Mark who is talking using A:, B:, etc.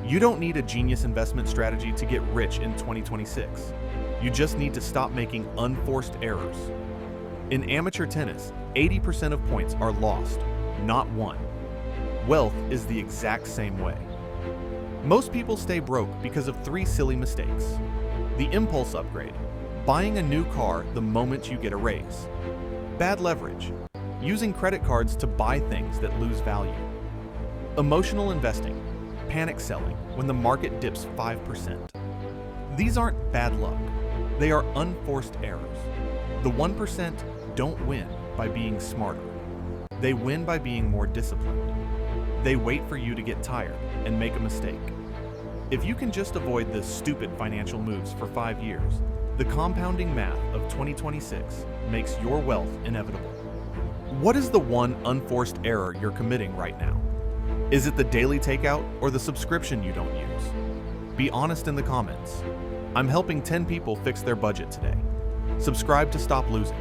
A: You don't need a genius investment strategy to get rich in 2026. You just need to stop making unforced errors. In amateur tennis, 80% of points are lost, not won. Wealth is the exact same way. Most people stay broke because of 3 silly mistakes. The impulse upgrade, buying a new car the moment you get a raise. Bad leverage, using credit cards to buy things that lose value. Emotional investing, panic selling when the market dips 5%. These aren't bad luck, they are unforced errors. The 1% don't win by being smarter. They win by being more disciplined. They wait for you to get tired and make a mistake. If you can just avoid the stupid financial moves for 5 years, the compounding math of 2026 makes your wealth inevitable. What is the one unforced error you're committing right now? Is it the daily takeout or the subscription you don't use? Be honest in the comments. I'm helping 10 people fix their budget today. Subscribe to stop losing.